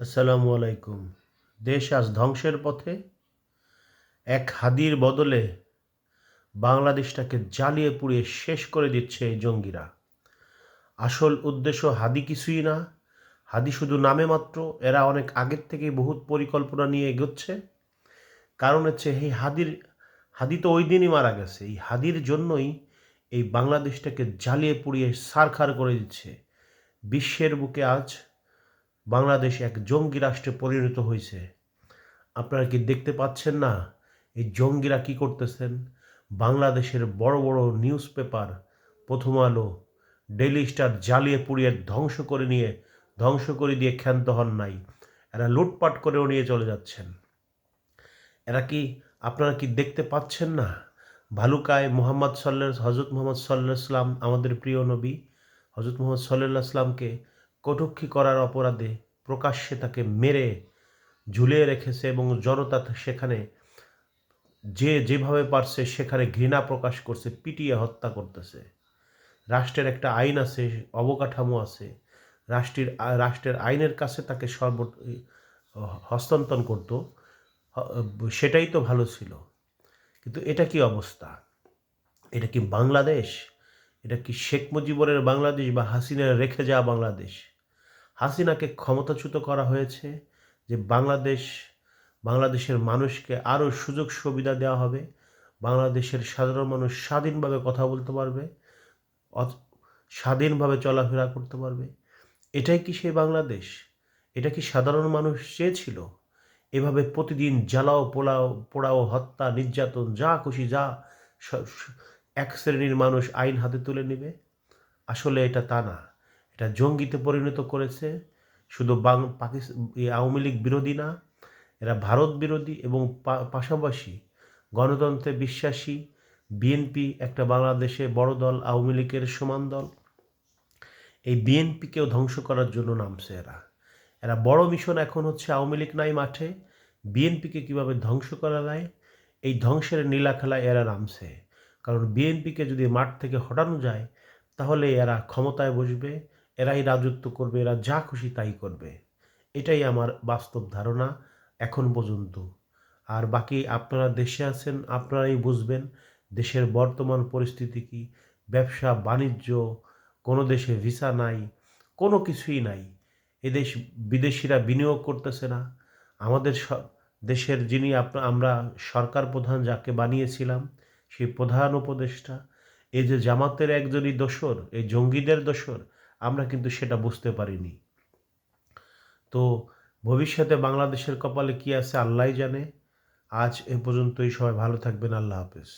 আসসালামু আলাইকুম। দেশ আজ ধ্বংসের পথে। এক হাদির বদলে বাংলাদেশটাকে জ্বালিয়ে পুড়িয়ে শেষ করে দিচ্ছে এই জঙ্গিরা। আসল উদ্দেশ্য হাদি কিছুই না। হাদি শুধু নামে মাত্র। এরা অনেক আগের থেকেই বহুত পরিকল্পনা নিয়ে এগোচ্ছে। কারণ হচ্ছে এই হাদি তো ওই দিনই মারা গেছে। এই হাদির জন্যই এই বাংলাদেশটাকে জ্বালিয়ে পুড়িয়ে ছারখার করে দিচ্ছে। বিশ্বের বুকে আজ বাংলাদেশ এক জঙ্গি রাষ্ট্রে পরিণত হয়েছে। আপনারা কি দেখতে পাচ্ছেন না এই জঙ্গিরা কি করতেছেন? বাংলাদেশের বড় বড় নিউজ পেপার, প্রথম আলো, ডেইলি স্টার জ্বালিয়ে পুড়িয়ে ধ্বংস করে দিয়ে ক্ষান্ত হন নাই। এরা লুটপাট করেও নিয়ে চলে যাচ্ছেন। এরা কি আপনারা কি দেখতে পাচ্ছেন না? ভালুকায় হজরত মোহাম্মদ সাল্লাহ সাল্লাম, আমাদের প্রিয় নবী হজরত মোহাম্মদ সাল্লাহ সাল্লামকে কটূক্তি করার অপরাধে প্রকাশ্যে তাকে মেরে ঝুলিয়ে রেখেছে এবং জনতা সেখানে যে যেভাবে পারছে সেখানে ঘৃণা প্রকাশ করছে, পিটিয়ে হত্যা করতেছে। রাষ্ট্রের একটা আইন আছে, অবকাঠামো আছে। রাষ্ট্রের আইনের কাছে তাকে হস্তান্তর করতো, সেটাই তো ভালো ছিল। কিন্তু এটা কি অবস্থা? এটা কি বাংলাদেশ? এটা কি শেখ মুজিবুরের বাংলাদেশ বা হাসিনার রেখে যাওয়া বাংলাদেশ? হাসিনাকে ক্ষমতাচ্যুত করা হয়েছে যে বাংলাদেশের মানুষকে আরও সুযোগ সুবিধা দেওয়া হবে, বাংলাদেশের সাধারণ মানুষ স্বাধীনভাবে কথা বলতে পারবে, স্বাধীনভাবে চলাফেরা করতে পারবে। এটাই কি সেই বাংলাদেশ? এটা কি সাধারণ মানুষ চেয়েছিল? এভাবে প্রতিদিন জ্বালাও পোড়াও, হত্যা, নির্যাতন, যা খুশি যা এক শ্রেণীর মানুষ আইন হাতে তুলে নেবে? আসলে এটা তা না। এটা জঙ্গিতে পরিণত করেছে। শুধু আওয়ামী লীগ বিরোধী না, এরা ভারত বিরোধী এবং পাশাপাশি গণতন্ত্রে বিশ্বাসী। বিএনপি একটা বাংলাদেশে বড় দল, আওয়ামী লীগের সমান দল। এই বিএনপিকেও ধ্বংস করার জন্য নামছে এরা। এরা বড় মিশন এখন হচ্ছে আওয়ামী লীগ নাই মাঠে, বিএনপিকে কীভাবে ধ্বংস করা যায়, এই ধ্বংসের নীলা খেলায় এরা নামছে। কারণ বিএনপিকে যদি মাঠ থেকে হটানো যায় তাহলে এরা ক্ষমতায় বসবে, এরাই রাজত্ব করবে, এরা যা খুশি তাই করবে। এটাই আমার বাস্তব ধারণা এখন পর্যন্ত। আর বাকি আপনারা দেশে আছেন, আপনারাই বুঝবেন দেশের বর্তমান পরিস্থিতি কি। ব্যবসা বাণিজ্য, কোনো দেশে ভিসা নাই, কোনো কিছুই নাই। এদেশ বিদেশিরা বিনিয়োগ করতেছে না। আমাদের দেশের যিনি আমরা সরকার প্রধান যাকে বানিয়েছিলাম, সেই প্রধান উপদেষ্টা এই যে জামাতের একজনই দোসর, এই জঙ্গিদের দোসর, আমরা কিন্তু সেটা বুঝতে পারিনি। তো ভবিষ্যতে বাংলাদেশের কপালে কি আছে আল্লাহই জানে। আজ এ পর্যন্তই। সবাই ভালো থাকবেন। আল্লাহ হাফেজ।